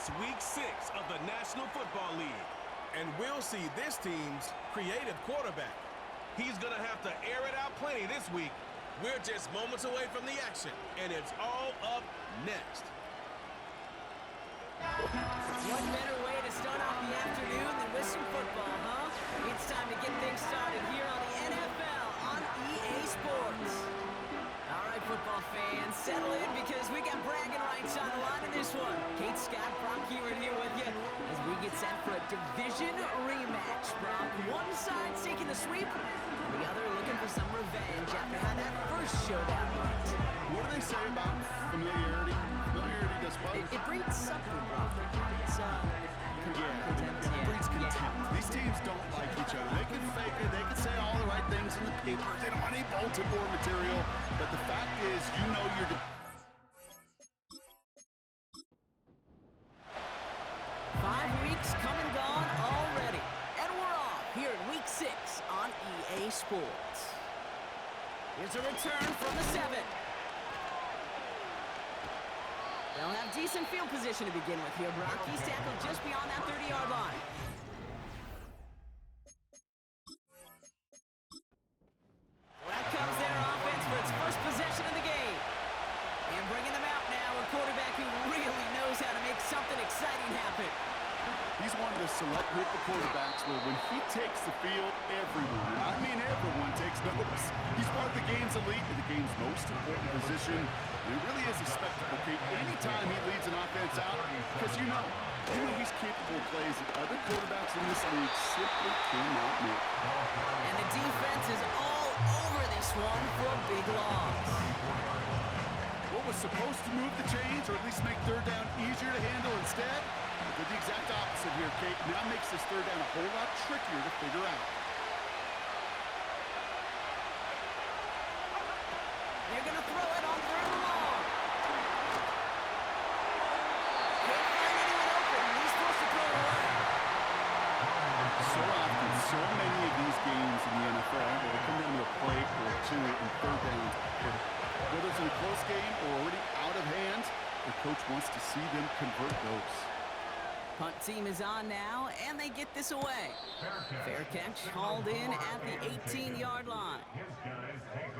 It's Week 6 of the National Football League. And we'll see this team's creative quarterback. He's going to have to air it out plenty this week. We're just moments away from the action, and it's all up next. What better way to start off the afternoon than with some football, huh? It's time to get things started here on the NFL on EA Sports. All right, football fans, settle in because we got bragging rights on the line in this one. Kate, Scott, Brock here with you as we get set for a division rematch. Brock, one side taking the sweep, the other looking for some revenge after how that first showdown went. What do they say about familiarity? Familiarity does what? It breeds something, Brock. It's, contempt. It breeds contempt. These teams don't like each other. They can fake it. They can say all the right things in the papers. They don't want any bulletin board material. But the fact is, you know you're... 5 weeks come and gone already. And we're off here in Week 6 on EA Sports. Here's a return from the 7. They'll have decent field position to begin with here, Brock. He's tackled just beyond that 30-yard line. That comes their offense for its first possession of the game. And bringing them out now, a quarterback who really knows how to make something exciting happen. He's one of the select group of quarterbacks where when he takes the field, everyone, and I mean everyone, takes notice. He's part of the game's elite and the game's most important position. And it really is a spectacle, Kate, anytime he leads an offense out, because you know he's capable of plays that other quarterbacks in this league simply cannot make. And the defense is all over this one for a big loss. What was supposed to move the chains, or at least make third down easier to handle instead, did the exact opposite here, Kate. Now makes this third down a whole lot trickier to figure out. They're going to throw it on third and long. Can't find anyone open. He's supposed to throw it away. So often, so many of these games in the NFL, where they come down to a play or two in third down, whether it's in a close game or already out of hand, the coach wants to see them convert those. Punt team is on now, and they get this away. Fair catch, hauled in at the 18-yard line.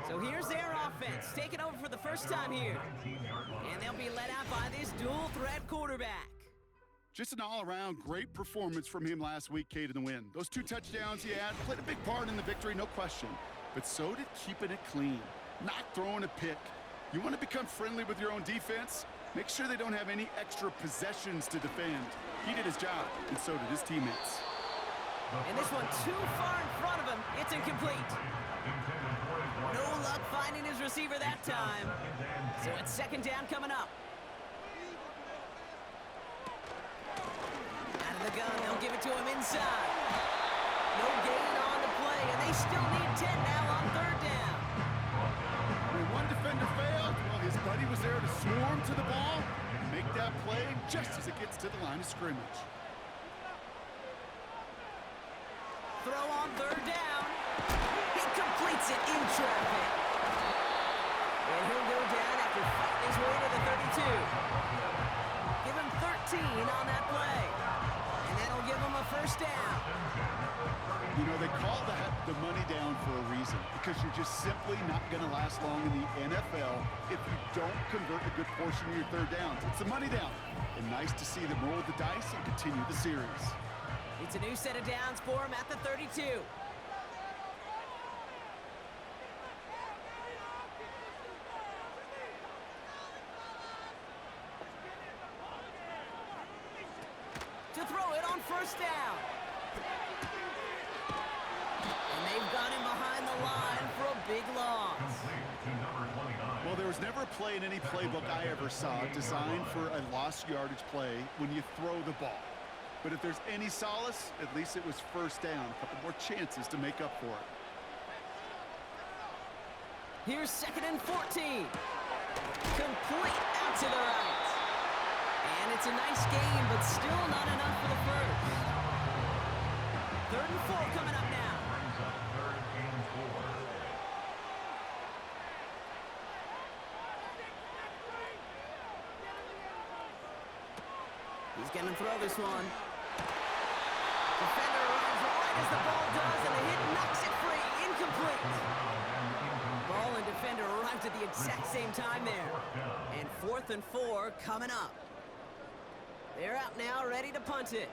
So here's their offense, taking over for the first time here. And they'll be led out by this dual-threat quarterback. Just an all-around great performance from him last week, Kate, in the win. Those 2 touchdowns he had played a big part in the victory, no question. But so did keeping it clean, not throwing a pick. You want to become friendly with your own defense? Make sure they don't have any extra possessions to defend. He did his job, and so did his teammates. And this one too far in front of him. It's incomplete. No luck finding his receiver that time. So it's second down coming up. Out of the gun, they'll give it to him inside. No gain on the play, and they still need 10 now on third down. When one defender failed, well, his buddy was there to swarm to the ball and make that play just as it gets to the line of scrimmage. Throw on third down. He completes it in traffic. And he'll go down after fighting his way to the 32. Give him 13 on that play. And that'll give him a first down. You know, they call that the money down for a reason, because you're just simply not going to last long in the NFL if you don't convert a good portion of your third downs. It's the money down. And nice to see them roll the dice and continue the series. It's a new set of downs for him at the 32. To throw it on first down. And they've got him behind the line for a big loss. Well, there was never a play in any playbook I ever saw designed for a lost yardage play when you throw the ball. But if there's any solace, at least it was first down. A couple more chances to make up for it. Here's 2nd and 14. Complete out to the right. And it's a nice game, but still not enough for the first. 3rd and 4 coming up now. He's going to throw this one. Defender runs right as the ball does, and the hit knocks it free. Incomplete. Ball and defender arrived at the exact same time there. And 4th and 4 coming up. They're out now, ready to punt it.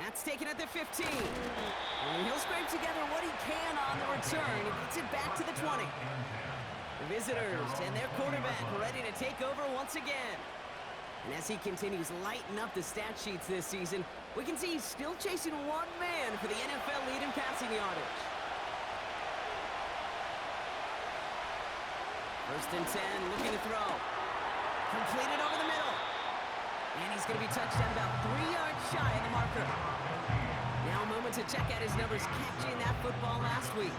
That's taken at the 15. And he'll scrape together what he can on the return. He gets it back to the 20. The visitors and their quarterback ready to take over once again. And as he continues lighting up the stat sheets this season, we can see he's still chasing one man for the NFL lead in passing yardage. 1st and 10, looking to throw. Completed over the middle. And he's going to be touched down about 3 yards shy of the marker. Now a moment to check out his numbers catching that football last week.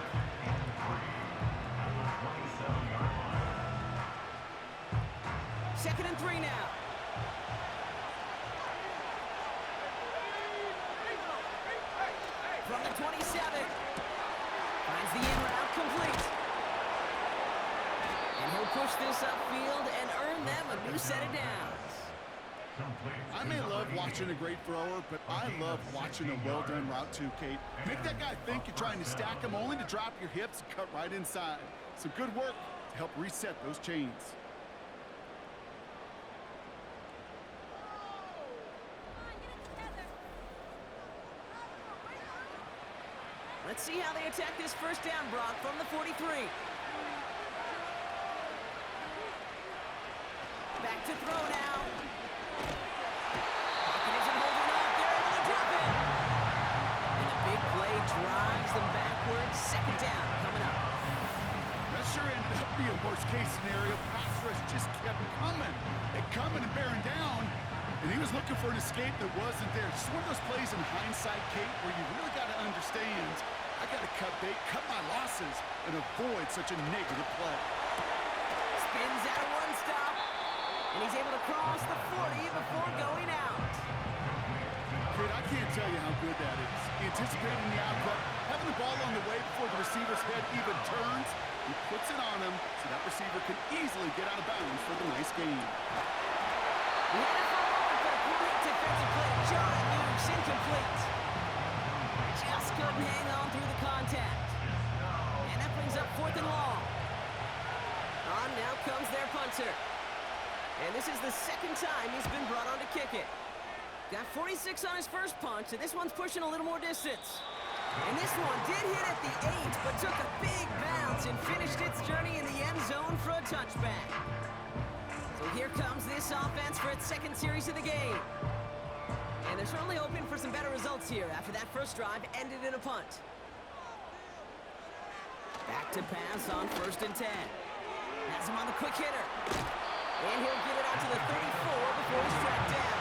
2nd and 3 now. From the 27. Finds the in route complete. And he'll push this upfield and earn them a new set of downs. I may love watching a great thrower, but I love watching a well-done route too, Kate. Make that guy think you're trying to stack him only to drop your hips and cut right inside. Some good work to help reset those chains. Let's see how they attack this 1st down, Brock, from the 43. Back to throw now. Pocket isn't holding up. They're able to drop it. And the big play drives them backwards. 2nd down coming up. That sure ended up being worst-case scenario. Pass rush just kept coming and bearing down. And he was looking for an escape that wasn't there. Just one of those plays in hindsight, Kate, where you really got to understand, I got to cut bait, cut my losses, and avoid such a negative play. Spins out of one stop. And he's able to cross the 40 before going out. Kate, I can't tell you how good that is. Anticipating the output, having the ball on the way before the receiver's head even turns, he puts it on him so that receiver can easily get out of bounds for the nice gain. He had it for a moment, but a great defensive play. John moves incomplete. Just couldn't hang on through the contact. And that brings up 4th and long. On now comes their punter. And this is the 2nd time he's been brought on to kick it. Got 46 on his first punch, and this one's pushing a little more distance. And this one did hit at the 8, but took a big bounce and finished its journey in the end zone for a touchback. So here comes this offense for its 2nd series of the game. And they're certainly hoping for some better results here after that first drive ended in a punt. Back to pass on 1st and 10. Has him on the quick hitter. And he'll get it out to the 34 before he's tracked down.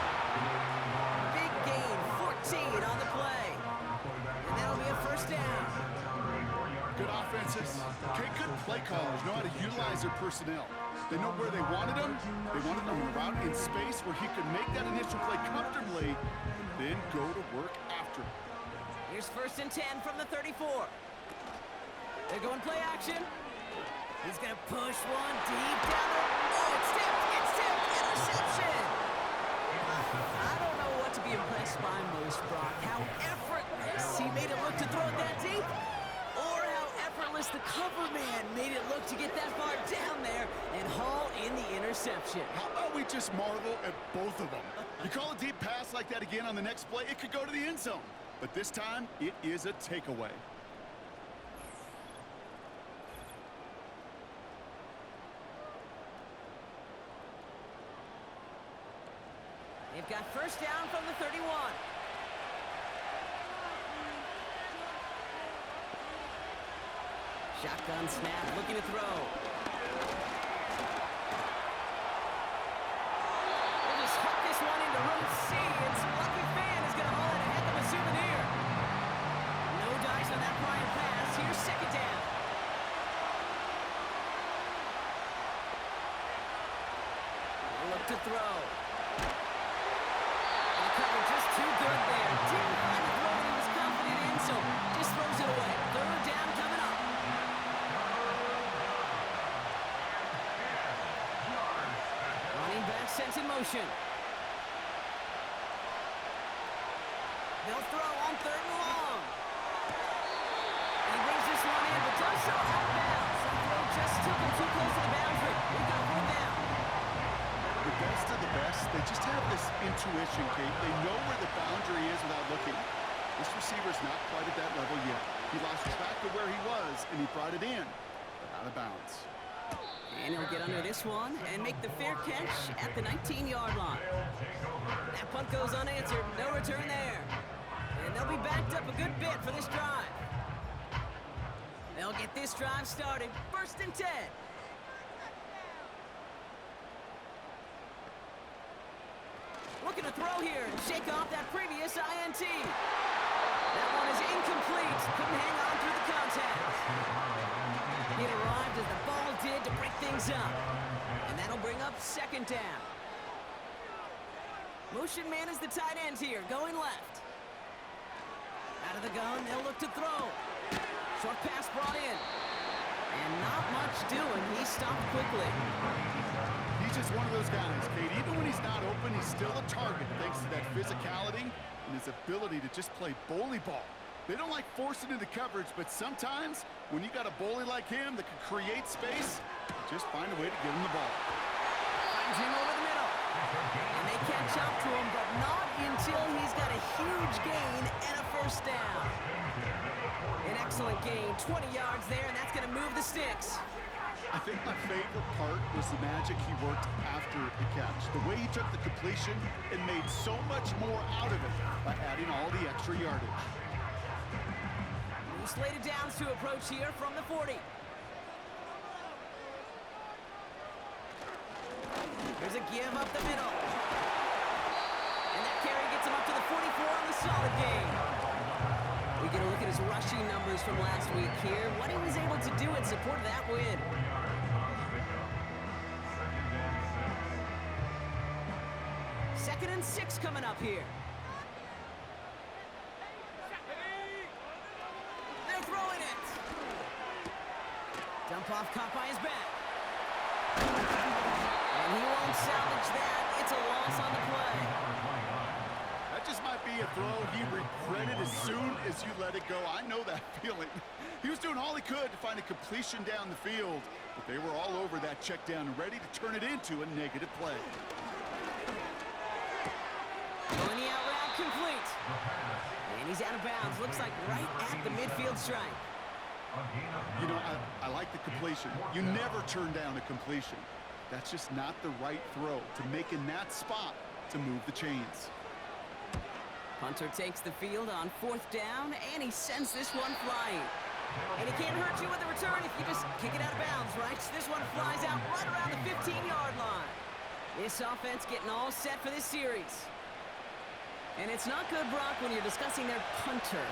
Big gain, 14 on the play. And that'll be a 1st down. Good offenses. Okay, good play callers know how to utilize their personnel. They know where they wanted them. They wanted them around in space where he could make that initial play comfortably, then go to work after. Here's 1st and 10 from the 34. They're going play action. He's going to push one deep down the... Oh, it's tipped! It's tipped! Interception! I don't know what to be impressed by most, Brock. How effortless he made it look to throw it that deep, or how effortless the cover man made it look to get that far down there and haul in the interception. How about we just marvel at both of them? You call a deep pass like that again on the next play, it could go to the end zone. But this time, it is a takeaway. They've got 1st down from the 31. Shotgun snap, looking to throw. They'll just hook this one into row C, and some lucky fan is going to haul in a heck of a souvenir. No dice on that prior pass. Here's 2nd down. Look to throw. Cover just too good there. Didn't find the throw that he was confident in, so just throws it away. 3rd down coming up. motion. They'll throw on 3rd and long. And he brings this one in, but does so out of bounds. That throw just took him too close to the boundary. We've got 4th down. The best of the best, they just have this intuition, Kate. They know where the boundary is without looking. This receiver's not quite at that level yet. He lost track of where he was, and he brought it in, but out of bounds. And he'll get under this one and make the fair catch at the 19-yard line. That punt goes unanswered. No return there. And they'll be backed up a good bit for this drive. They'll get this drive started. 1st and 10. Looking to throw here and shake off that previous INT. That one is incomplete. Couldn't hang on through the contact. It arrived as the ball did to break things up. And that'll bring up 2nd down. Motion man is the tight end here, going left. Out of the gun, they'll look to throw. Short pass brought in. And not much doing. He stopped quickly. He's just one of those guys, Kate. Even when he's not open, he's still a target thanks to that physicality and his ability to just play bully ball. They don't like forcing into coverage, but sometimes when you got a bully like him that can create space, just find a way to get him the ball. Finds him over the middle. And they catch up to him, but not until he's got a huge gain and a 1st down. An excellent gain, 20 yards there, and that's going to move the sticks. I think my favorite part was the magic he worked after the catch. The way he took the completion and made so much more out of it by adding all the extra yardage. Slated downs to approach here from the 40. There's a give up the middle. And that carry gets him up to the 44 on the solid gain. We get a look at his rushing numbers from last week here. What he was able to do in support of that win. Second and 6 coming up here. They're throwing it. Dump off caught by his back. And he won't salvage that. It's a loss on the play. That just might be a throw he regretted as soon as you let it go. I know that feeling. He was doing all he could to find a completion down the field, but they were all over that check down, ready to turn it into a negative play. Going the out route complete. And he's out of bounds. Looks like right at the midfield stripe. You know, I like the completion. You never turn down a completion. That's just not the right throw to make in that spot to move the chains. Punter takes the field on 4th down, and he sends this one flying. And he can't hurt you with the return if you just kick it out of bounds, right? So this one flies out right around the 15-yard line. This offense getting all set for this series. And it's not good, Brock, when you're discussing their punter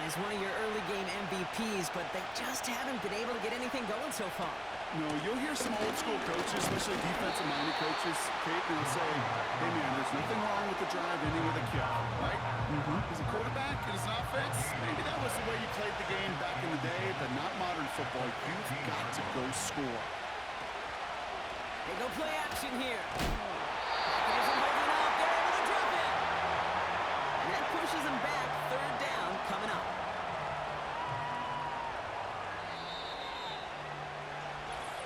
as one of your early game MVPs, but they just haven't been able to get anything going so far. No, you'll hear some old school coaches, especially defensive-minded coaches, Kate, and they'll say, hey, man, there's nothing wrong with the drive ending with a kick, right? As a quarterback and as an offense, maybe that was the way you played the game back in the day, but not modern football. You've got to go score. They go play action here. Packers are holding up. They're able to drop it. And that pushes them back. 3rd down coming up.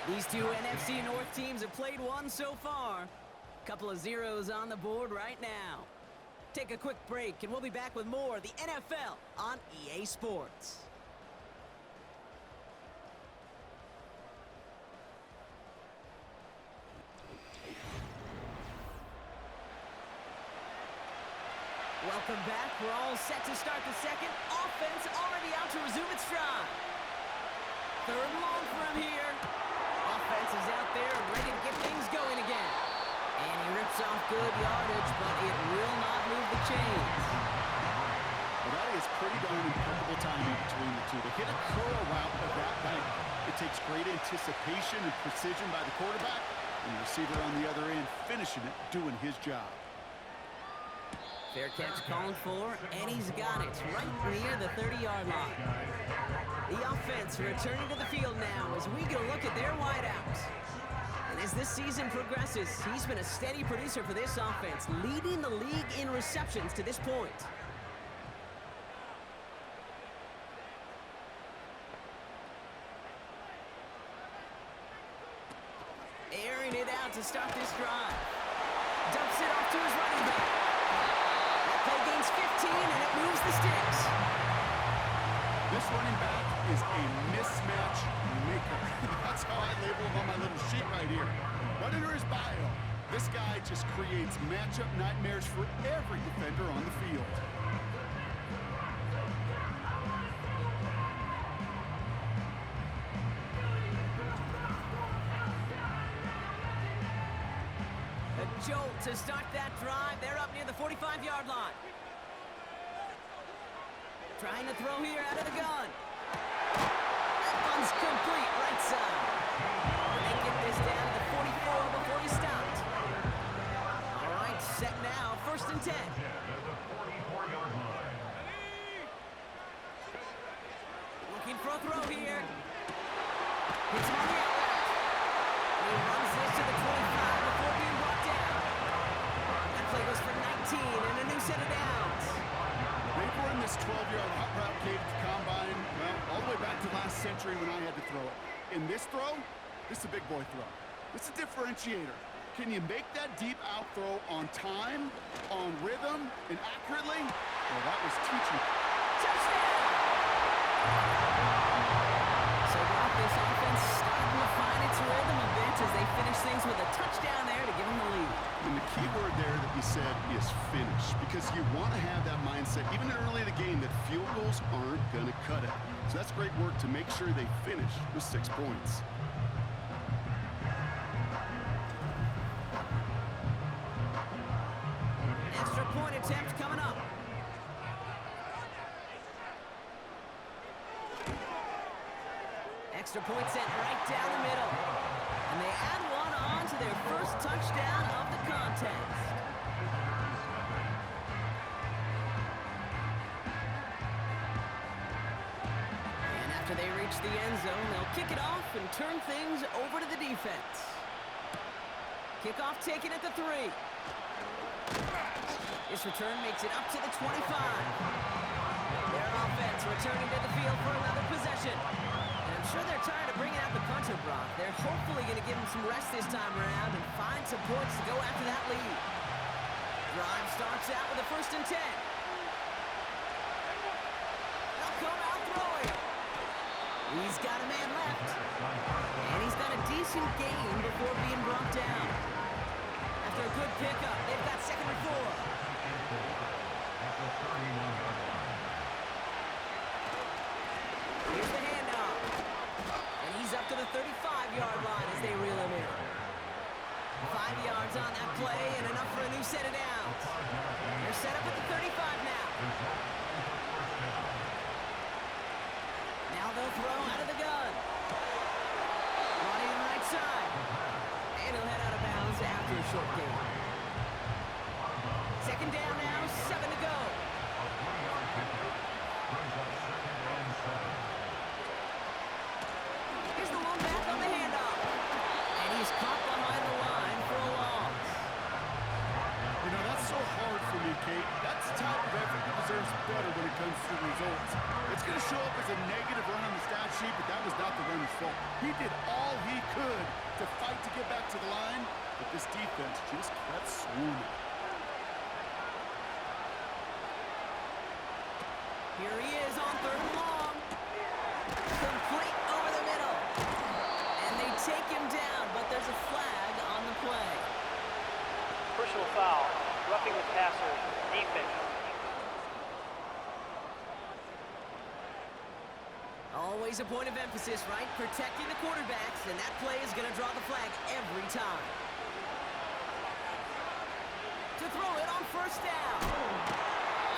These two NFC North teams have played one so far. Couple of zeros on the board right now. Take a quick break, and we'll be back with more of the NFL on EA Sports. Welcome back. We're all set to start the second. Offense already out to resume its stride. 3rd and long from here. Offense is out there ready to get things going again. And he rips off good yardage, but it will not move the chains. Well, that is pretty darn impeccable timing between the two. To hit a curl route of that length, it takes great anticipation and precision by the quarterback, and the receiver on the other end finishing it, doing his job. Fair catch called for, and he's got it right near the 30-yard line. The offense returning to the field now as we get a look at their wideouts. And as this season progresses, he's been a steady producer for this offense, leading the league in receptions to this point. Airing it out to start this drive. Dumps it off to his running back. That play gains 15, and it moves the sticks. This running back is a mismatch maker. That's how I label him on my little sheet right here. Right under his bio, this guy just creates matchup nightmares for every defender on the field. A jolt to start that drive. They're up near the 45-yard line. Trying to throw here out of the gun. That one's complete, right side. They get this down to the 44 before he stopped. All right, set now, 1st and 10. Looking for a throw here. Hits him on the outlet. He runs this to the 25 before being brought down. That play goes for 19 and a new set of downs. They've run this 12-yard hot route gate to combine, well, all the way back to last century when I had to throw it. In this throw, this is a big boy throw. This is a differentiator. Can you make that deep out throw on time, on rhythm, and accurately? Well, that was teaching. Touchdown! So now this offense starting to find its rhythm a bit as they finish things with a touchdown there to give them the lead. And the key word there that you said is finish, because you want to have that mindset, even early in the game, that field goals aren't going to cut it. So that's great work to make sure they finish with 6 points. Extra point attempt coming up. Extra point sent right down the middle. And they add one on to their first touchdown of the contest. And after they reach the end zone, they'll kick it off and turn things over to the defense. Kickoff taken at the 3. This return makes it up to the 25. Their offense returning to the field for another possession. And I'm sure they're tired of bringing out the punter, Brock. They're hopefully going to give him some rest this time around and find some points to go after that lead. Drive starts out with a 1st and 10. They'll come out throwing. He's got a man left. And he's got a decent gain before being brought down. After a good pickup, they've got 2nd and 4. Here's the handoff. And he's up to the 35-yard line as they reel him in. 5 yards on that play and enough for a new set of downs. They're set up at the 35 now. Now they'll throw out of the gun. Running right side. And he'll head out of bounds after a short gain. 2nd down now, 7 to go. Here's the one back on the handoff. And he's caught behind the line for a loss. You know, that's so hard for me, Kate. That's the type of effort that deserves better when it comes to the results. It's going to show up as a negative run on the stat sheet, but that was not the runner's fault. He did all he could to fight to get back to the line, but this defense just kept swarming. Here he is on 3rd and long. Complete over the middle. And they take him down, but there's a flag on the play. Personal foul, roughing the passer, defense. Always a point of emphasis, right? Protecting the quarterbacks, and that play is going to draw the flag every time. To throw it on 1st down.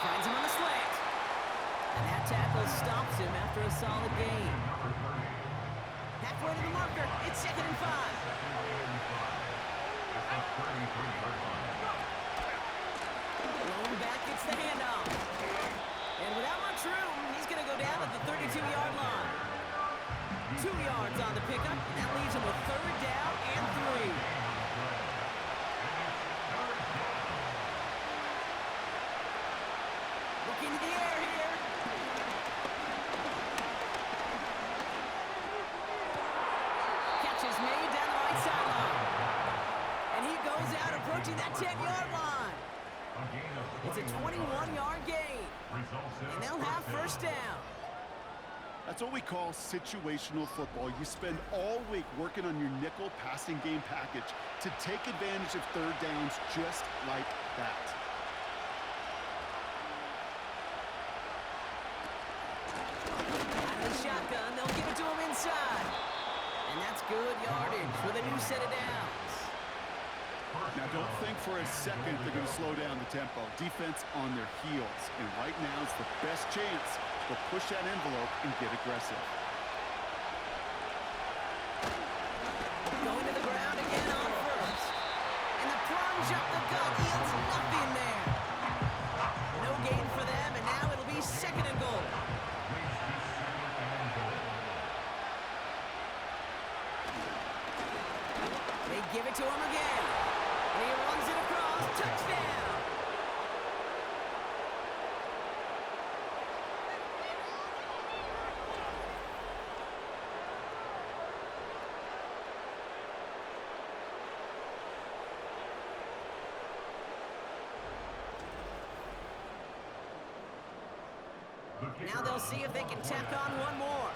Finds him on the slant. And that tackle stops him after a solid gain. Halfway to the marker, it's 2nd and 5. Going back, it's the handoff. And without much room, he's going to go down at the 32-yard line. 2 yards on the pickup, and that leaves him with 3rd down and 3. approaching that 10-yard line. It's a 21-yard gain. And they'll have first down. That's what we call situational football. You spend all week working on your nickel passing game package to take advantage of third downs just like that. Out of the shotgun, they'll give it to him inside. And that's good yardage with a new set of downs. Now, don't think for a second they're going to slow down the tempo. Defense on their heels. And right now is the best chance to push that envelope and get aggressive. Going to the ground again on first. And the plunge up the gut yields nothing there. No gain for them, and now it'll be second and goal. They give it to him again. And he runs it across. Touchdown. Now they'll see if they can tack on one more.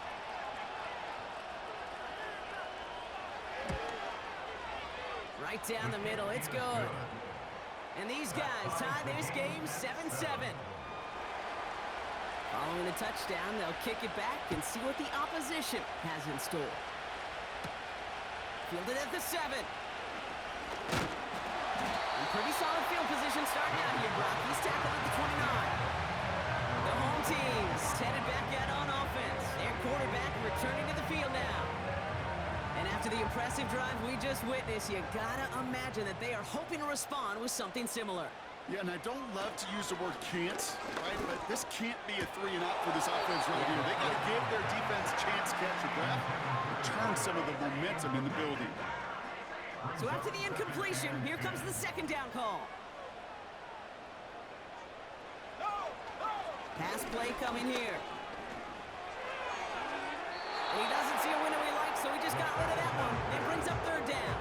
Right down the middle, it's good. And these guys tie this game 7-7. Following the touchdown, they'll kick it back and see what the opposition has in store. Fielded at the 7. And pretty solid field position starting out here, Brock. He's tackled at the 29. The home team's headed back out on offense. Their quarterback returning to the field now. And after the impressive drive we just witnessed, you gotta imagine that they are hoping to respond with something similar. Yeah, and I don't love to use the word can't, right? But this can't be a 3-and-out for this offense right here. They gotta give their defense a chance to catch their breath and turn some of the momentum in the building. So after the incompletion, here comes the second down call. Pass play coming here. And he doesn't see a window he likes, so he just got rid of that one. It brings up third down.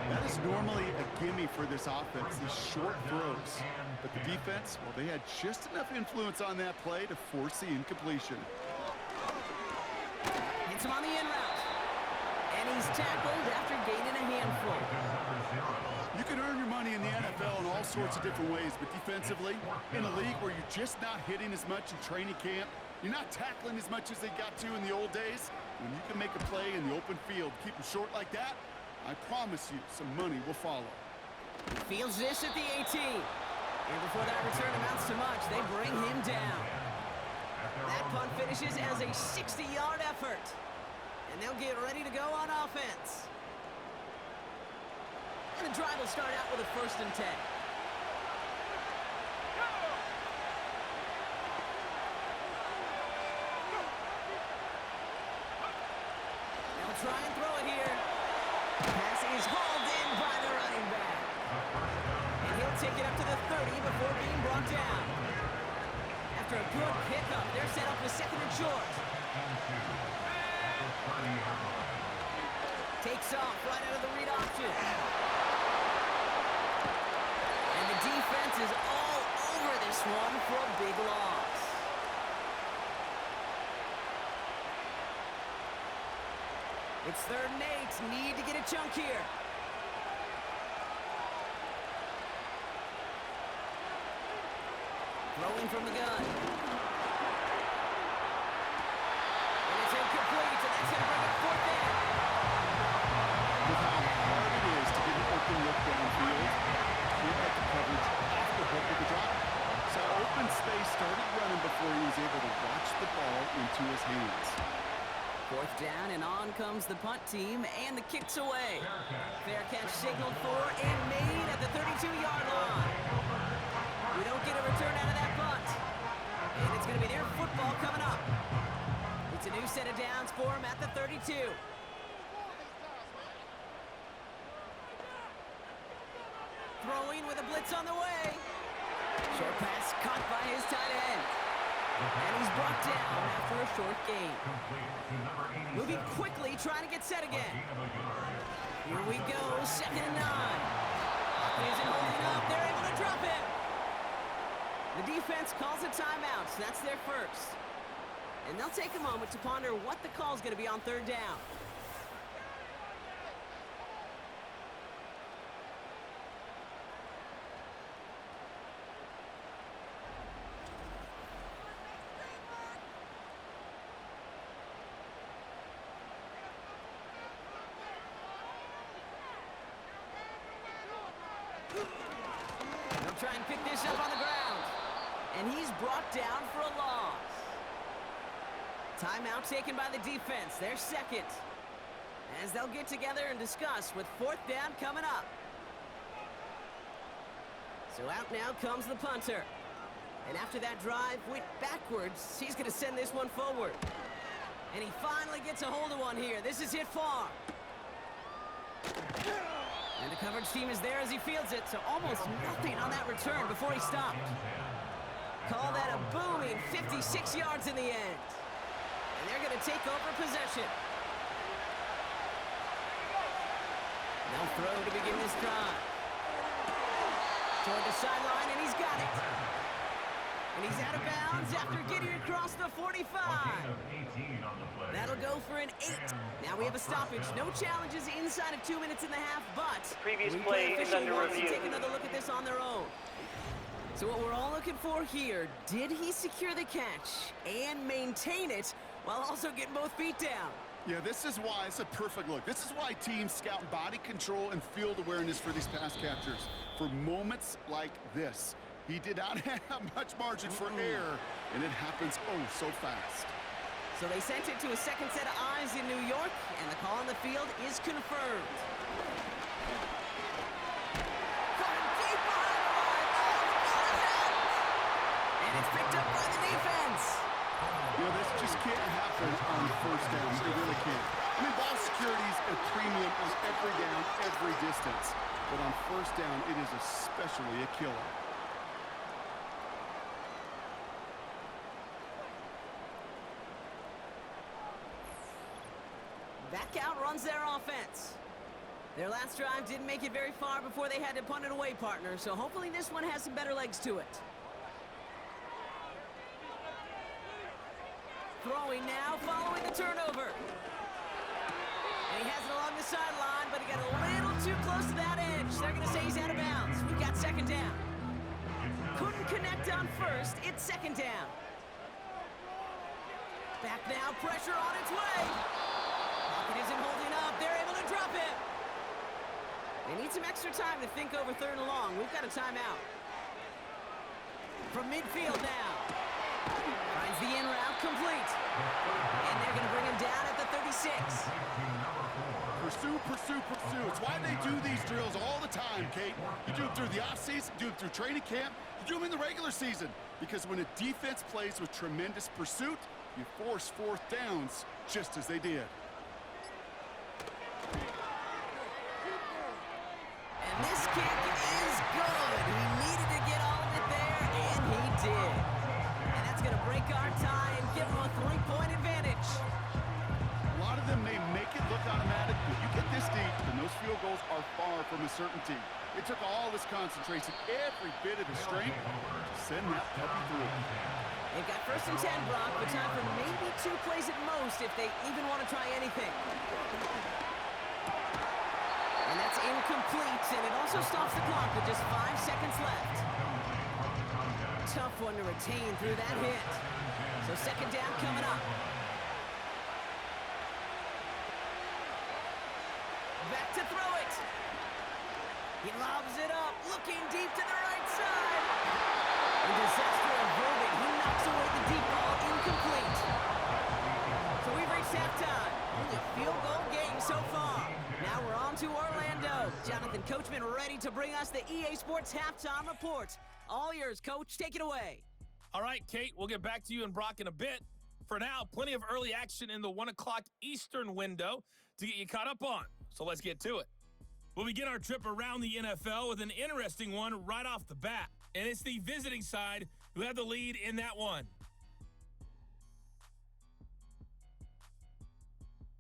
That is normally a gimme for this offense, these short throws. But the defense, well, they had just enough influence on that play to force the incompletion. Hits him on the in route. And he's tackled after gaining a handful. You can earn your money in the NFL in all sorts of different ways, but defensively, in a league where you're just not hitting as much in training camp, you're not tackling as much as they got to in the old days, when you can make a play in the open field, keep them short like that, I promise you some money will follow. Fields this at the 18. And before that return amounts to much, they bring him down. That punt finishes as a 60-yard effort. And they'll get ready to go on offense. And the drive will start out with a 1st and 10. They'll try and throw it here. Pass is hauled in by the running back. And he'll take it up to the 30 before being brought down. After a good pickup, they're set up with 2nd and short. Takes off right out of the read option. And the defense is all over this one for a big loss. It's 3rd and 8. Need to get a chunk here. Throwing from the gun. And it's incomplete, and that's going to bring up 4th down. With how hard it is to get an open look downfield, can't let the coverage off the hook of the drop. So open space started running before he was able to watch the ball into his hands. 4th down, and on comes the punt team, and the kick's away. Fair catch signaled for and made at the 32-yard line. We don't get a return out of that punt. And it's going to be their football coming up. It's a new set of downs for him at the 32. Throwing with a blitz on the way. Short pass caught by his tight end. And he's brought down after a short gain. Moving quickly, trying to get set again. Here we go, 2nd and 9. isn't holding up. They're able to drop him. The defense calls a timeout, so that's their first. And they'll take a moment to ponder what the call's going to be on third down. They'll try and pick this up on the ground. And he's brought down for a loss. Timeout taken by the defense, their second. As they'll get together and discuss with fourth down coming up. So out now comes the punter. And after that drive went backwards, he's going to send this one forward. And he finally gets a hold of one here. This is hit far. And the coverage team is there as he fields it, so almost nothing on that return before he stopped. Call that a booming 56 yards in the end. And they're going to take over possession. They'll throw to begin this drive. Toward the sideline, and he's got it. And he's out of bounds after getting across the 45. That'll go for an 8. Now we have a stoppage. No challenges inside of 2 minutes and a half, but Previous replay play is official under wants to review. take another look at this on their own. So what we're all looking for here, did he secure the catch and maintain it while also getting both feet down? Yeah, this is why it's a perfect look. This is why teams scout body control and field awareness for these pass catchers. For moments like this, he did not have much margin for error, and it happens oh so fast. So they sent it to a second set of eyes in New York, and the call on the field is confirmed. And it's picked up by the defense. You know, this just can't happen on first down. It really can't. I mean, ball security is a premium on every down, every distance. But on first down, it is especially a killer. Back out runs their offense. Their last drive didn't make it very far before they had to punt it away, partner, so hopefully this one has some better legs to it. Throwing now, following the turnover. And he has it along the sideline, but he got a little too close to that edge. They're going to say he's out of bounds. We've got second down. Couldn't connect on first. It's second down. Back now, pressure on its way. Pocket isn't holding up. They're able to drop him. They need some extra time to think over third and long. We've got a timeout. From midfield now. Finds the in route complete. And they're going to bring him down at the 36. Pursue, pursue, pursue. It's why they do these drills all the time, Kate. You do them through the offseason, you do them through training camp, you do them in the regular season. Because when a defense plays with tremendous pursuit, you force fourth downs just as they did. And this kick is good. He needed to get all of it there, and he did. And that's going to break our tie and give him a 3-point advantage. A lot of them may make it look automatic, but you get this deep, and those field goals are far from a certainty. It took all this concentration, every bit of the strength, to send that puppy through. They've got first and 10, Brock, but time for maybe 2 plays at most if they even want to try anything. And that's incomplete, and it also stops the clock with just 5 seconds left. Tough one to retain through that hit. So second down coming up. Back to throw it. He lobs it up, looking deep to the right side. And disaster averted. He knocks away the deep ball, incomplete. So we've reached halftime. Only a field goal game so far. Now we're on to Orlando. Jonathan Coachman ready to bring us the EA Sports Halftime Report. All yours, Coach. Take it away. All right, Kate, we'll get back to you and Brock in a bit. For now, plenty of early action in the 1 o'clock Eastern window to get you caught up on. So let's get to it. We'll begin our trip around the NFL with an interesting one right off the bat. And it's the visiting side who have the lead in that one.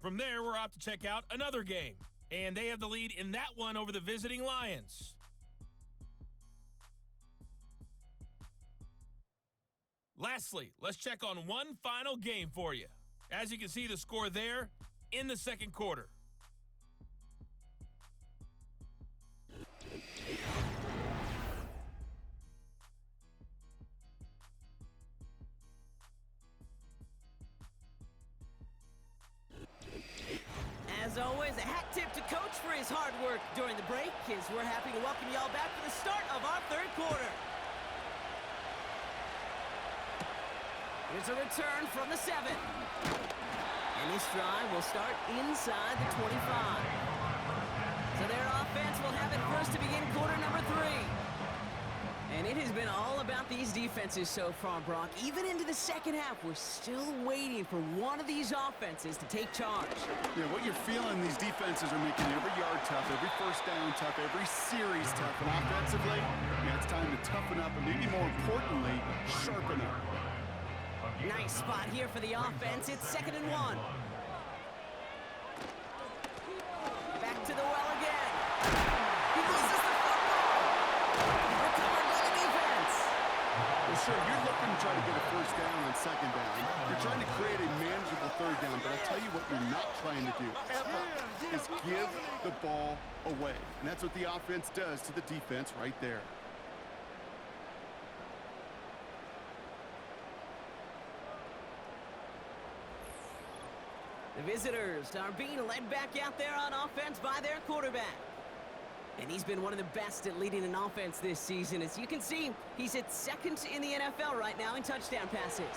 From there, we're off to check out another game. And they have the lead in that one over the visiting Lions. Lastly, let's check on one final game for you. As you can see the score there in the second quarter. As always, a hat tip to Coach for his hard work during the break, as we're happy to welcome y'all back for the start of our third quarter. Here's a return from the 7. And this drive will start inside the 25. So their offense will have it first to begin quarter number 3. And it has been all about these defenses so far, Brock. Even into the second half, we're still waiting for one of these offenses to take charge. Yeah, what you're feeling, these defenses are making every yard tough, every first down tough, every series tough. And offensively, yeah, it's time to toughen up and maybe more importantly, sharpen up. Nice spot here for the offense. It's 2nd and 1. Back to the well again. He loses the football. Recovered by the defense. Well, sure, you're looking to try to get a first down on 2nd down. You're trying to create a manageable 3rd down, but I'll tell you what you're not trying to do, ever, is give the ball away. And that's what the offense does to the defense right there. The visitors are being led back out there on offense by their quarterback. And he's been one of the best at leading an offense this season. As you can see, he's at 2nd in the NFL right now in touchdown passes.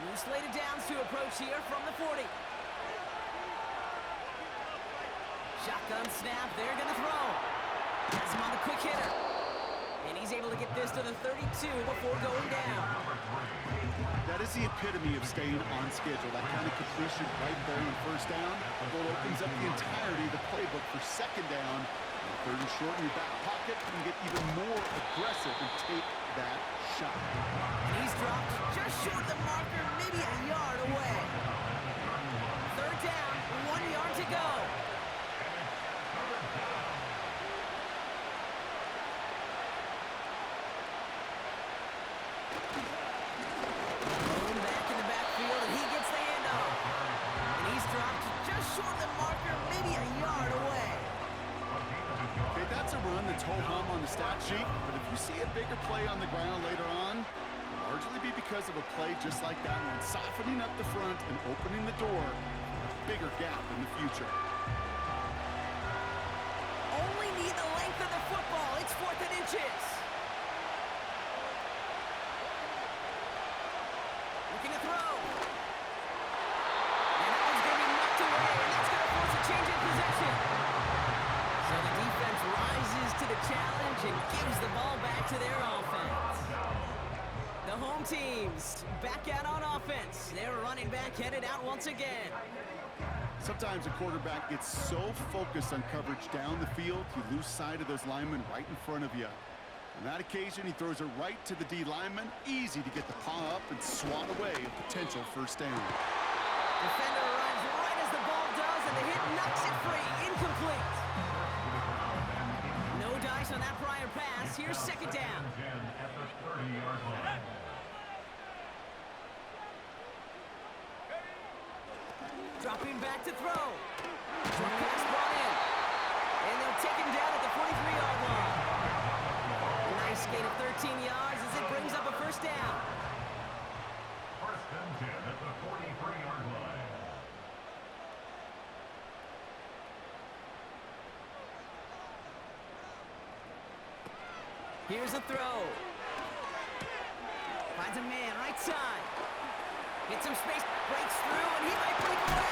New slated downs to approach here from the 40. Shotgun snap, they're going to throw. Has him on the quick hitter. And he's able to get this to the 32 before going down. That is the epitome of staying on schedule. That kind of completion right there on 1st down. Well, opens up the entirety of the playbook for 2nd down. 3rd and short in your back pocket. You can get even more aggressive and take that shot. He's dropped just short of the marker, maybe a yard away. 3rd down, 1 yard to go. Back in the backfield, and he gets the handoff. And he's dropped just short of the marker, maybe a yard away. Okay, that's a run that's ho-hum on the stat sheet, but if you see a bigger play on the ground later on, it'll largely be because of a play just like that one, softening up the front and opening the door, a bigger gap in the future. Only need the length of the football. It's 4th and inches. Looking to throw. And that one's going to be knocked away. And that's going to force a change in possession. So the defense rises to the challenge and gives the ball back to their offense. The home teams back out on offense. Their running back headed out once again. Sometimes a quarterback gets so focused on coverage down the field, you lose sight of those linemen right in front of you. On that occasion, he throws it right to the D lineman. Easy to get the paw up and swat away a potential 1st down. Defender arrives right as the ball does, and the hit knocks it free. Incomplete. No dice on that prior pass. Here's 2nd down. Dropping back to throw. Short pass brought in. And they'll take him down at the 43-yard line. A nice gain of 13 yards as it brings up a 1st down. 1st and 10 at the 43-yard line. Here's a throw. Finds a man right side. Gets some space, breaks through, and he might break away.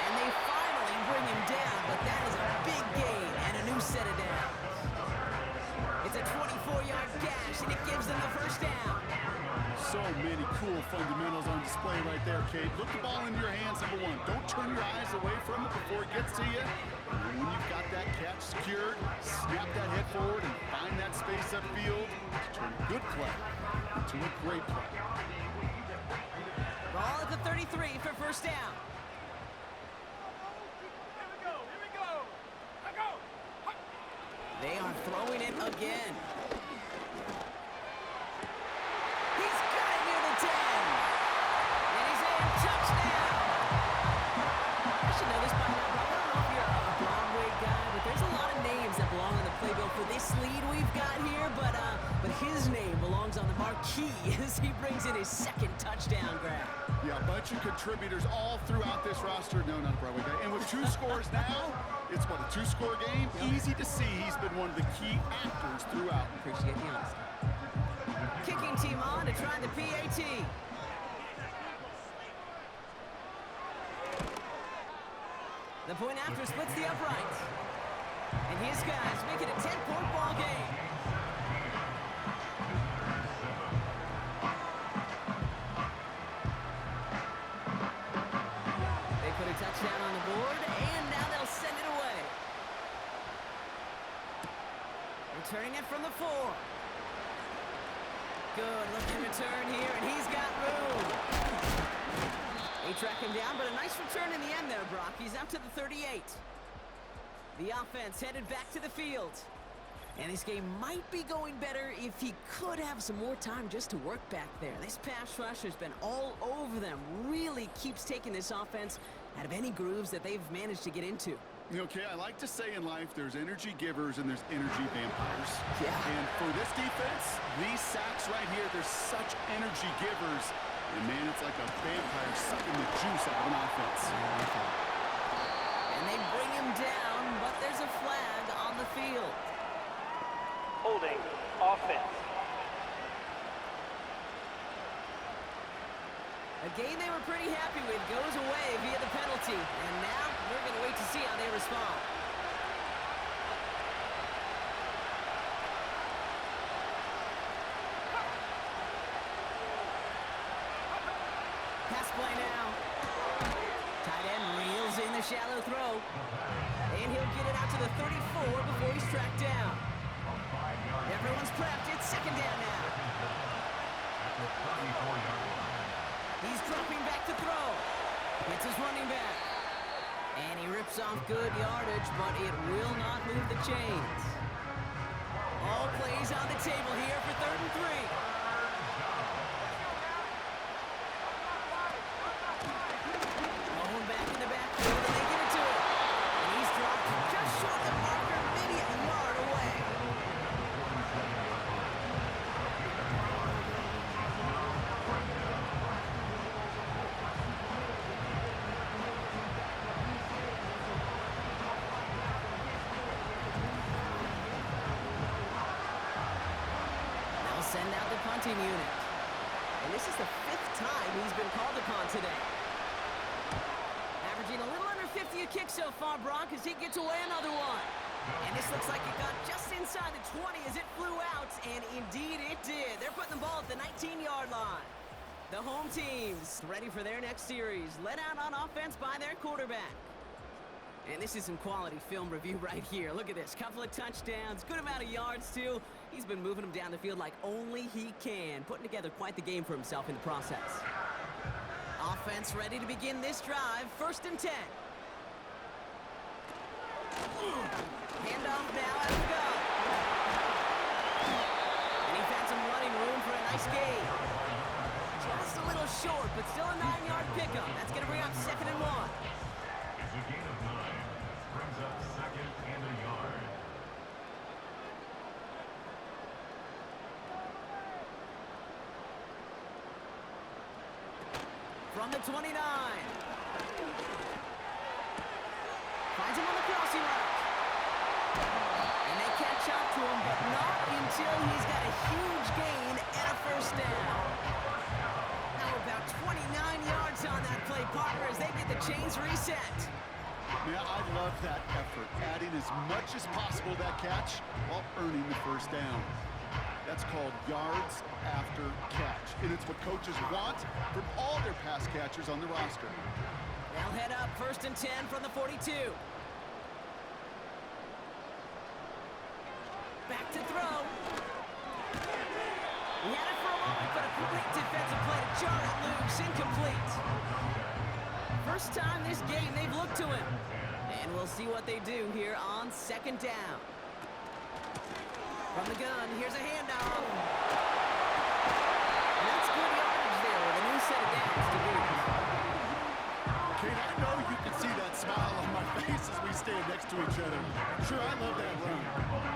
And they finally bring him down, but that is a big gain and a new set of downs. It's a 24-yard gash, and it gives them the 1st down. So many cool fundamentals on display right there, Kate. Look the ball in your hands, number 1. Don't turn your eyes away from it before it gets to you. And when you've got that catch secured, snap that head forward and find that space upfield to turn a good play into a great play. Ball at the 33 for 1st down. They are throwing it again. are key as he brings in his second touchdown grab. Yeah, a bunch of contributors all throughout this roster. No, not a Broadway guy. And with 2 scores now, it's what, a 2-score game? Easy to see he's been one of the key actors throughout. Appreciate the honesty. Kicking team on to try the PAT. The point after splits the uprights. And his guys make it a 10-point ball game. They put a touchdown on the board, and now they'll send it away. Returning it from the 4. Good looking return here, and he's got room. They track him down, but a nice return in the end there, Brock. He's out to the 38. The offense headed back to the field. And this game might be going better if he could have some more time just to work back there. This pass rush has been all over them. Really keeps taking this offense out of any grooves that they've managed to get into. Okay, I like to say in life there's energy givers and there's energy vampires. Yeah. And for this defense, these sacks right here, they're such energy givers. And man, it's like a vampire sucking the juice out of an offense. And they bring him down, but there's a flag on the field. Holding offense. A game they were pretty happy with goes away via the penalty. And now we're going to wait to see how they respond. Pass play now. Tight end reels in the shallow throw. And he'll get it out to the 34 before he's tracked down. Everyone's prepped. It's second down now. He's dropping back to throw. It's his running back. And he rips off good yardage, but it will not move the chains. All plays on the table here for 3rd and 3. Going back in the backfield, and they give it to him. And he's dropped just short of the marker, maybe a yard away. They'll send out the punting unit. And this is the 5th time he's been called upon today. Averaging a little under 50 a kick so far, Brock, as he gets away another one. And this looks like it got just inside the 20 as it flew out, and indeed it did. They're putting the ball at the 19-yard line. The home team's ready for their next series, led out on offense by their quarterback. And this is some quality film review right here. Look at this. Couple of touchdowns, good amount of yards, too. He's been moving them down the field like only he can, putting together quite the game for himself in the process. Offense ready to begin this drive. 1st and 10. Handoff now out of go. And he found some running room for a nice gain. Just a little short, but still a 9-yard pickup. That's going to bring up 2nd and 1. It's a gain of 9. Brings up 2nd and a yard. From the 29. Finds him on the crossing route. And they catch up to him, but not until he's got a huge gain and a 1st down. Now about 29 yards on that play, partner, as they get the chains reset. Yeah, I love that effort, adding as much as possible to that catch while earning the 1st down. That's called yards after catch, and it's what coaches want from all their pass catchers on the roster. They'll head up 1st and 10 from the 42. Back to throw. He had it for a moment, but a great defensive play to jar it loose, incomplete. First time this game they've looked to him. And we'll see what they do here on 2nd down. From the gun, here's a handoff. And that's good yardage there with a new set of downs to boot. Kate, I know you can see that smile on my face as we stand next to each other. Sure, I love that run.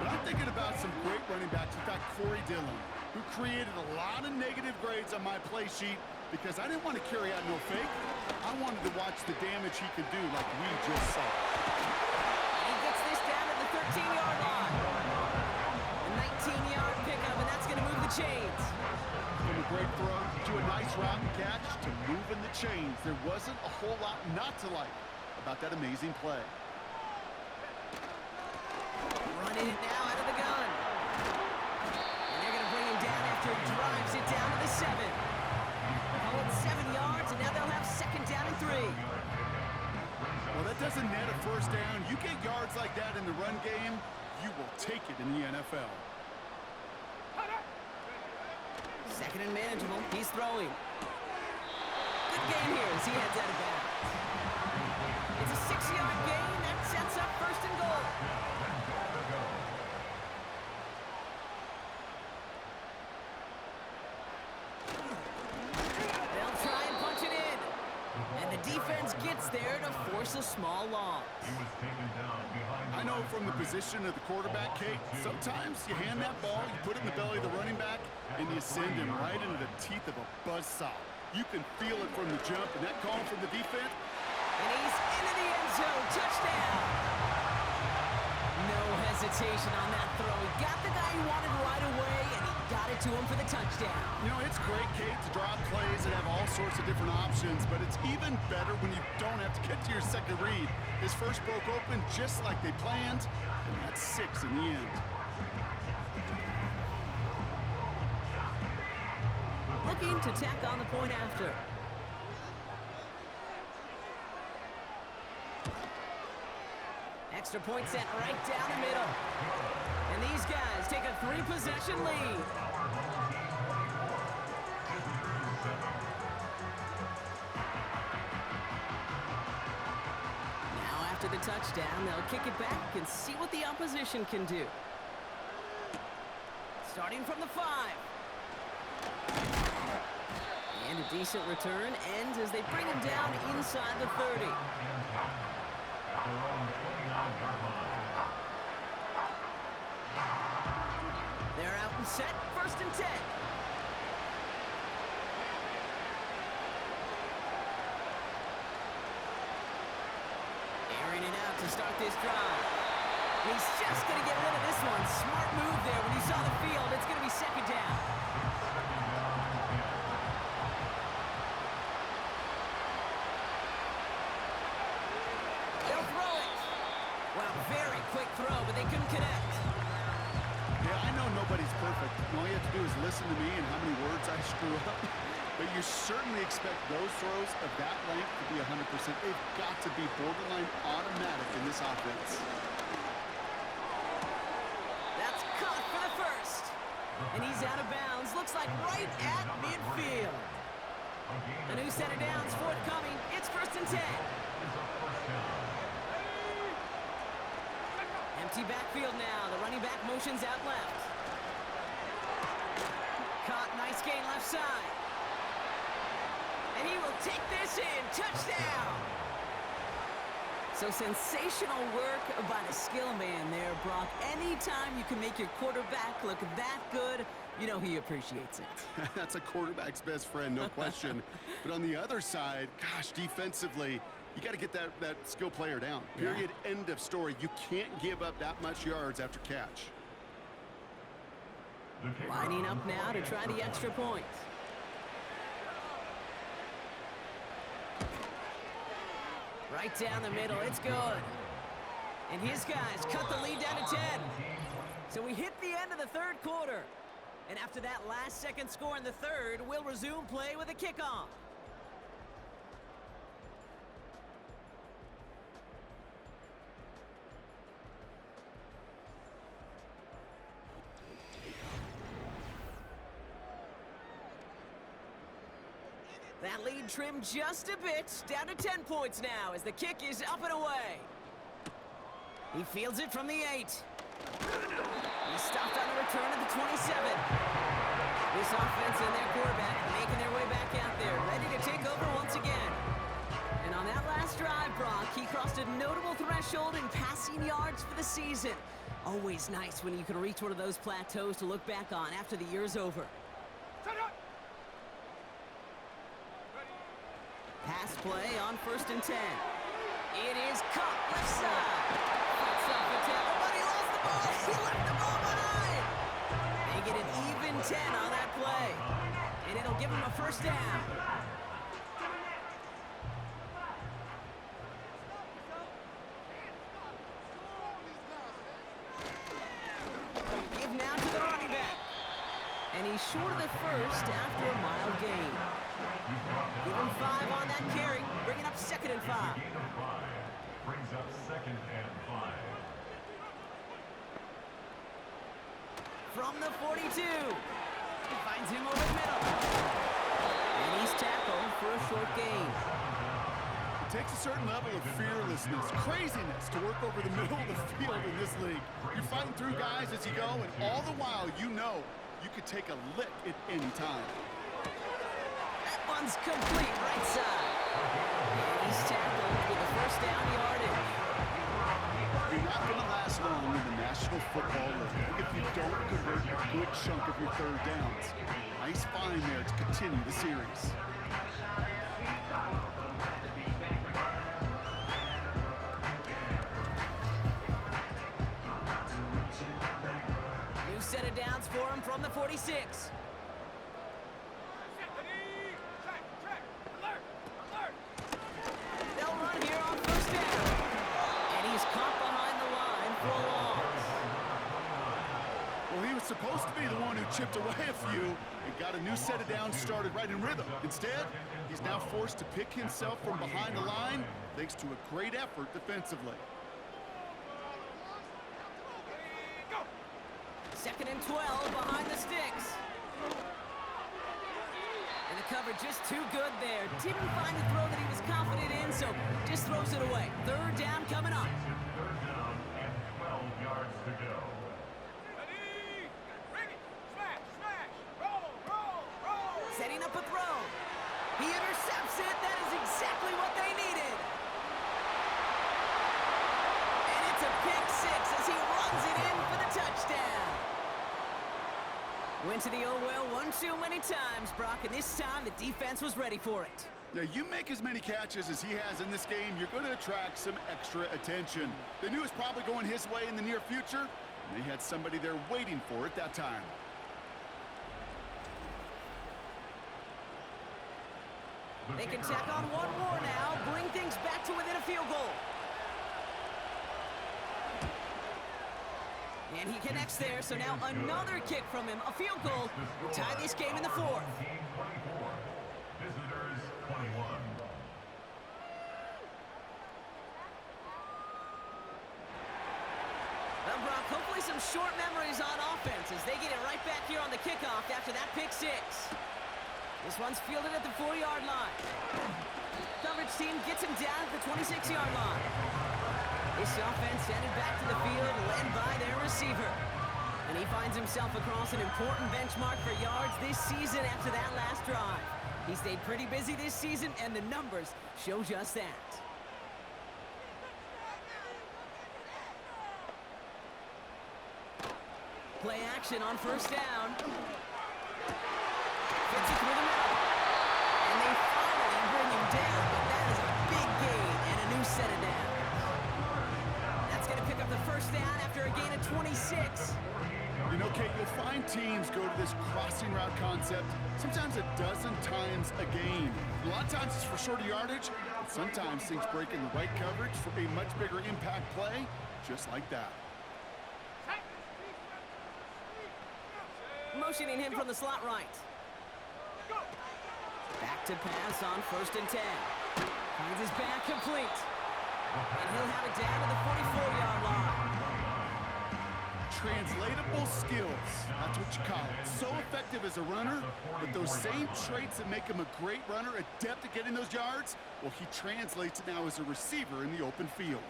But I'm thinking about some great running backs. In fact, Corey Dillon. who created a lot of negative grades on my play sheet because I didn't want to carry out no fake. I wanted to watch the damage he could do like we just saw. He gets this down to the 13-yard line. A 19-yard pickup, and that's going to move the chains. From a great throw to a nice route and catch to moving the chains. There wasn't a whole lot not to like about that amazing play. Running it now out of the gun. And they're going to bring him down after he drives it down to the 7. Oh, it's 7 yards, and now they'll have second down and 3. Well, that doesn't net a first down. You get yards like that in the run game, you will take it in the NFL. Second and manageable. He's throwing. Good gain here as he heads out of bounds. It's a 6-yard gain. That sets up first and goal. They'll try and punch it in. And the defense gets there to force a small loss. He was taken down behind the I know line from the of scrimmage. position of the quarterback, Kate, sometimes you hand that ball, you put it in the belly of the running back, and you send him right into the teeth of a buzzsaw. You can feel it from the jump, and that call from the defense. And he's into the end zone. Touchdown. No hesitation on that throw. He got the guy he wanted right away, and he got it to him for the touchdown. You know, it's great, Kate, to draw plays and have all sorts of different options, but it's even better when you don't have to get to your second read. His first broke open just like they planned, and that's 6 in the end. Looking to tack on the point after. Extra point sent right down the middle. And these guys take a 3-possession lead. Now after the touchdown, they'll kick it back and see what the opposition can do. Starting from the 5. And a decent return ends as they bring him down inside the 30. They're out and set, first and 10. Airing it out to start this drive. He's just going to get rid of this one. Smart move there when he saw the field. It's going to be second down. They'll throw it. Wow, very quick throw, but they couldn't connect. Yeah, I know nobody's perfect. All you have to do is listen to me and how many words I screw up. But you certainly expect those throws of that length to be 100%. They've got to be borderline automatic in this offense. That's caught for the first. And he's out of bounds. Looks like right at midfield. And who set it down is forthcoming. It's first and 10. Empty backfield now. The running back motions out left. Caught, nice gain left side. And he will take this in. Touchdown. So sensational work by the skill man there, Brock. Anytime you can make your quarterback look that good, you know he appreciates it. That's a quarterback's best friend, no question. But on the other side, gosh, defensively, you got to get that skill player down. Period, end of story. You can't give up that much yards after catch. Lining up now to try the extra point. Right down the middle, it's good. And his guys cut the lead down to 10. So we hit the end of the third quarter. And after that last-second score in the third, we'll resume play with a kickoff. That lead trimmed just a bit, down to 10 points now as the kick is up and away. He fields it from the 8. He stopped on the return at the 27. This offense and their quarterback making their way back out there, ready to take over once again. And on that last last drive, Brock, he crossed a notable threshold in passing yards for the season. Always nice when you can reach one of those plateaus to look back on after the year's over. Pass play on 1st and 10. It is caught left side. Fights off the tackle, but he lost the ball. He left the ball behind. They get an even 10 on that play. And it'll give him a 1st down. Give now to the running back. And he's short of the 1st after a mild gain. Give him 5 on that carry, bringing up 2nd and 5. Brings up 2nd and 5. From the 42. He finds him over the middle. And he's tackled for a short gain. It takes a certain level of fearlessness, craziness to work over the middle of the field in this league. You're fighting through guys as you go, and all the while you know you could take a lick at any time. That one's complete right side. And he's tackled with a 1st down yardage. You're not going to last long in the National Football League if you don't convert a good chunk of your 3rd downs. Nice find there to continue the series. New set of downs for him from the 46. They'll run here on 1st down. And he's caught behind the line for a loss. Well, he was supposed to be the one who chipped away a few and got a new set of downs started right in rhythm. Instead, he's now forced to pick himself from behind the line thanks to a great effort defensively. 2nd and 12 behind the sticks. And the cover just too good there. Didn't find the throw that he was confident in, so just throws it away. 3rd down coming up. 3rd down and 12 yards to go. Setting up a throw. He intercepts it. That is exactly what they needed. And it's a pick 6 as he runs it in for the touchdown. Went to the oh well one too many times, Brock, and this time the defense was ready for it. Now, you make as many catches as he has in this game, you're going to attract some extra attention. They knew it was probably going his way in the near future, and they had somebody there waiting for it that time. They can tack on one more now, bring things back to within a field goal. And he connects there, so now another kick from him, a field goal, will tie this game in the 4th. Visitors 21. Well, Brock, hopefully some short memories on offense as they get it right back here on the kickoff after that pick 6. This one's fielded at the 4-yard line. Coverage team gets him down at the 26-yard line. This offense headed back to the field, led by their receiver. And he finds himself across an important benchmark for yards this season after that last drive. He stayed pretty busy this season, and the numbers show just that. Play action on 1st down. Fits it through the middle. And they finally bring him down, but that is a big gain and a new set of downs. That's going to pick up the 1st down after a gain of 26. You know, Kate, you'll find teams go to this crossing route concept sometimes a dozen times a game. A lot of times it's for shorter yardage, but sometimes things break in the right coverage for a much bigger impact play, just like that. Motioning him from the slot right. Back to pass on 1st and 10. Finds his back complete. And he'll have it down to the 44-yard line. Translatable skills, that's what you call it. So effective as a runner, but those same traits that make him a great runner, adept at getting those yards, well, he translates it now as a receiver in the open field.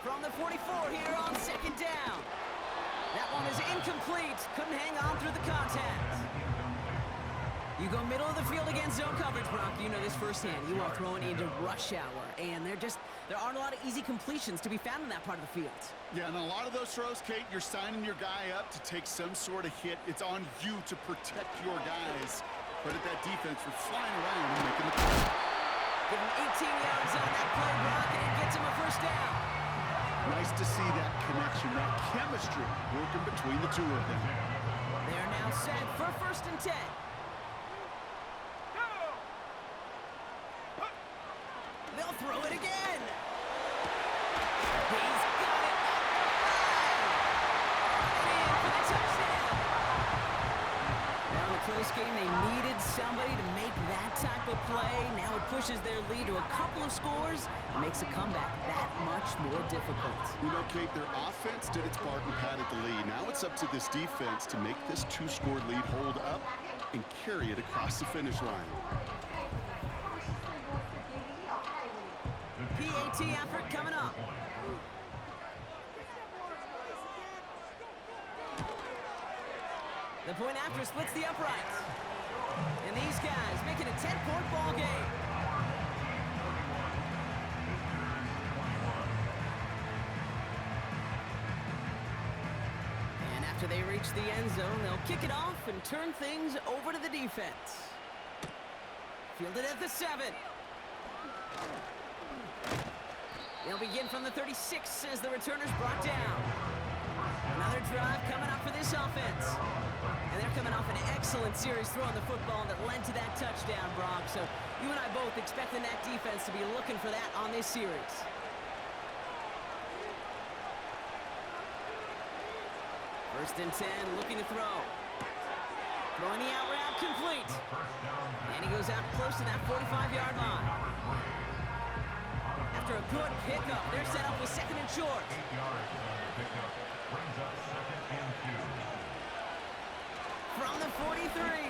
From the 44 here on 2nd down. That one is incomplete. Couldn't hang on through the contact. You go middle of the field against zone coverage, Brock. You know this firsthand. You are throwing into rush hour, and there aren't a lot of easy completions to be found in that part of the field. Yeah, and a lot of those throws, Kate, you're signing your guy up to take some sort of hit. It's on you to protect your guys. Credit that defense for flying around and making the play. Give him 18 yards on that play, Brock, and it gets him a first down. Nice to see that connection, that chemistry working between the two of them. They are now set for 1st and 10. They'll throw it again. He's got it. And for the touchdown. Now in a close game, they needed somebody to make that type of play. Now it pushes their lead to a couple of scores and makes a comeback that much more difficult. You know, Kate, their offense did its part and padded the lead. Now it's up to this defense to make this 2-score lead hold up and carry it across the finish line. PAT effort coming up. The point after splits the uprights. And these guys making a 10-point ball game. And after they reach the end zone, they'll kick it off and turn things over to the defense. Fielded at the 7. They'll begin from the 36 as the returner's brought down. Another drive coming up for this offense. And they're coming off an excellent series throwing the football that led to that touchdown, Brock. So you and I both expecting that defense to be looking for that on this series. First and 10, looking to throw. Throwing the out route complete. And he goes out close to that 45-yard line. After a good pickup, they're set up with 2nd and short. 8 yards on the pickup. Brings up 2nd and 2. From the 43.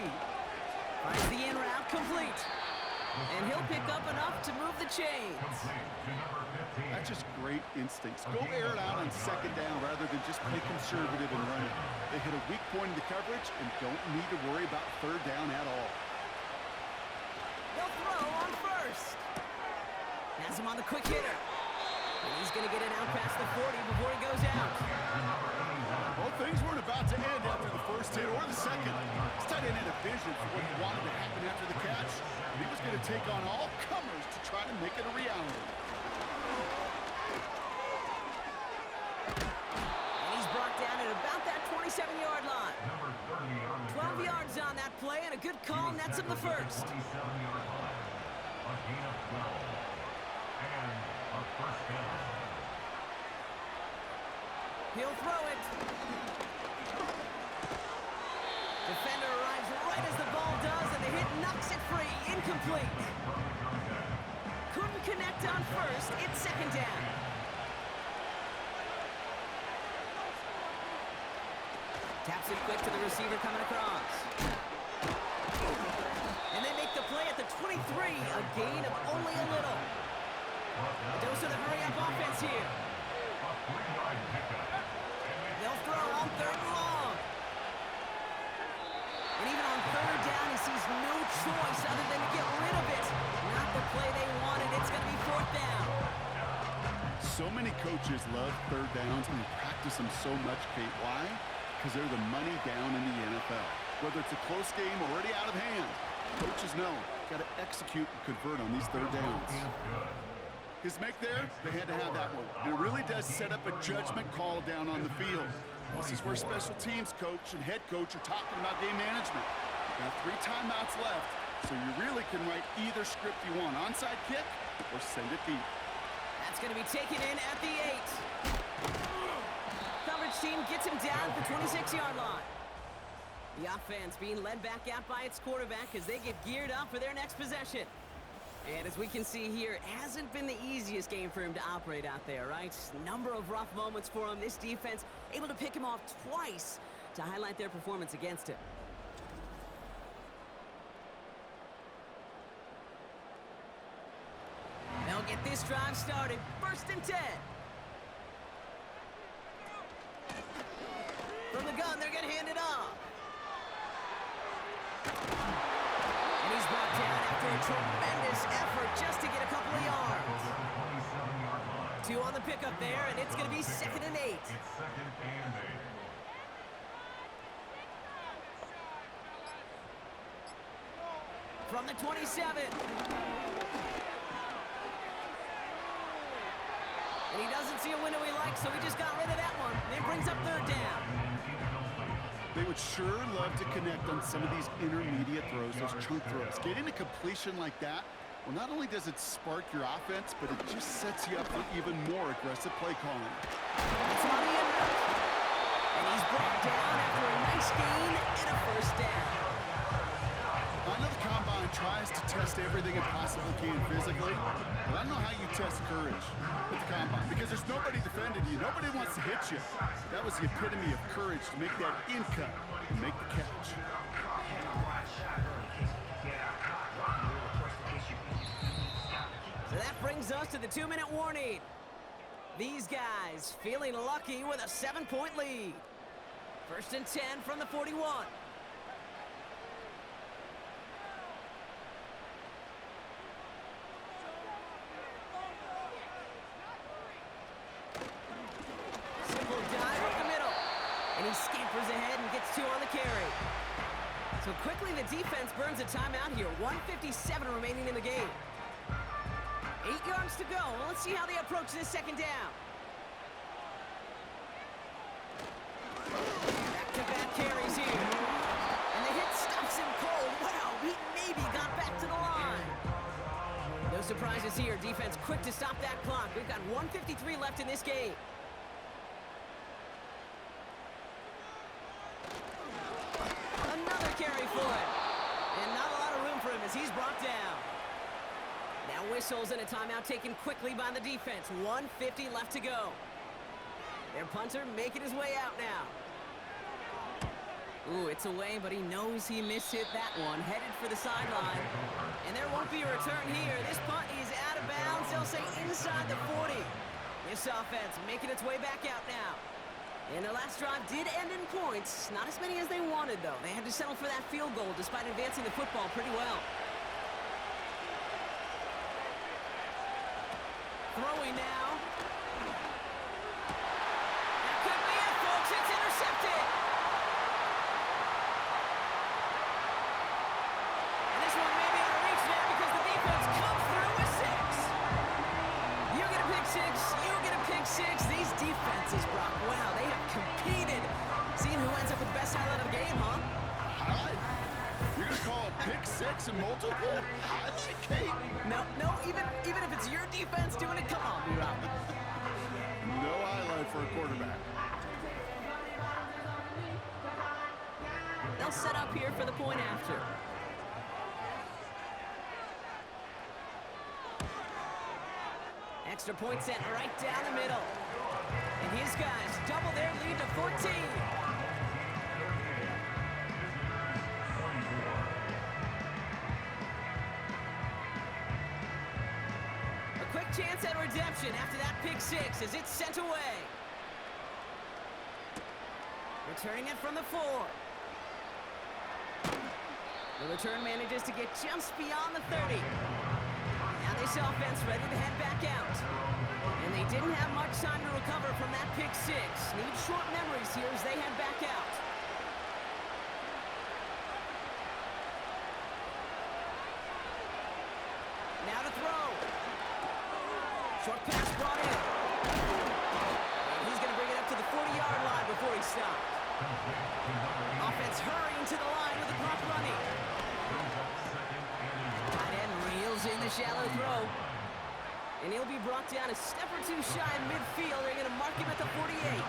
Finds the in route complete. And he'll pick up enough to move the chains. Complete to number 15. That's just great instincts. Go air it out on 2nd down rather than just play conservative and run it. They hit a weak point in the coverage and don't need to worry about 3rd down at all. They'll throw on 1st. Has him on the quick hitter. And he's going to get it out past the 40 before he goes out. Well, things weren't about to end after the first hit or the second. This tight end had a vision for what he wanted to happen after the catch. He was going to take on all comers to try to make it a reality. And he's brought down at about that 27-yard line. 12 yards on that play, and a good call nets him the first. 27-yard line. A gain of 12. And a first down. He'll throw it. Defender arrives right as the ball does, and the hit knocks it free. Incomplete. Couldn't connect on 1st. It's 2nd down. Taps it quick to the receiver coming across. And they make the play at the 23. A gain of only a little. A dose of the hurry-up offense here. They'll throw on 3rd and long. And even on 3rd down, he sees no choice other than to get rid of it. Not the play they wanted. It's going to be 4th down. So many coaches love 3rd downs and they practice them so much, Kate. Why? Because they're the money down in the NFL. Whether it's a close game already out of hand, coaches know got to execute and convert on these 3rd downs. His make there, they had to have that one. And it really does set up a judgment call down on the field. This is where special teams coach and head coach are talking about game management. You've got 3 timeouts left, so you really can write either script you want. Onside kick or send it deep. That's going to be taken in at the 8. Coverage team gets him down at the 26-yard line. The offense being led back out by its quarterback as they get geared up for their next possession. And as we can see here, it hasn't been the easiest game for him to operate out there, right? Number of rough moments for him. This defense able to pick him off twice to highlight their performance against him. They'll get this drive started. 1st and 10. From the gun, they're going to hand it off. tremendous effort just to get a couple of yards. 2 on the pickup there, and it's going to be 2nd and 8. It's 2nd and 8. From the 27. And he doesn't see a window he likes, so he just got rid of that one. And it brings up 3rd down. They would sure love to connect on some of these intermediate throws, those chunk throws. Getting a completion like that, well, not only does it spark your offense, but it just sets you up for even more aggressive play calling. That's money in route. And he's brought down after a nice gain and a 1st down. I know the Combine tries to test everything it possibly can physically, but I don't know how you test courage at the Combine, because there's nobody defending you. Nobody wants to hit you. That was the epitome of courage, to make that in cut and make the catch. So that brings us to the 2-minute warning. These guys feeling lucky with a 7-point lead. 1st and 10 from the 41. Simple dive up the middle. And he scampers ahead and gets 2 on the carry. So quickly the defense burns a timeout here. 1:57 remaining in the game. 8 yards to go. Well, let's see how they approach this 2nd down. Back-to-back carries here. And the hit stops him cold. Wow, he maybe got back to the line. No surprises here. Defense quick to stop that clock. We've got 1:53 left in this game. Another carry for him. And not a lot of room for him as he's brought down. Now whistles and a timeout taken quickly by the defense. 1:50 left to go. Their punter making his way out now. Ooh, it's away, but he knows he mishit that one. Headed for the sideline. And there won't be a return here. This punt is out of bounds. They'll say inside the 40. This offense making its way back out now. And their last drive did end in points. Not as many as they wanted, though. They had to settle for that field goal despite advancing the football pretty well. Throwing now. That could be it, folks. It's intercepted. And this one may be out of reach now because the defense comes through with 6. You get a pick 6. You get a pick 6. These defenses, Brock, wow, they have competed. Seeing who ends up with the best highlight of the game, huh? Highlight? You're going to call a pick 6 and multiple? Highlight, Kate? No, even if it's your defense doing it, come on, B-Rob. No highlight for a quarterback. They'll set up here for the point after. Extra point set right down the middle. And his guys double their lead to 14. A quick chance at redemption after that pick 6 as it's sent away. Returning it from the 4. The return manages to get just beyond the 30. Now this offense ready to head back out. And they didn't have much time to recover from that pick 6. Need short memories here as they head back out. Now to throw. Short pass brought in. And he's going to bring it up to the 40-yard line before he stopped. Offense hurrying to the line with the clock running. Tight end reels in the shallow throw. And he'll be brought down a step or 2 shy in midfield. They're going to mark him at the 48.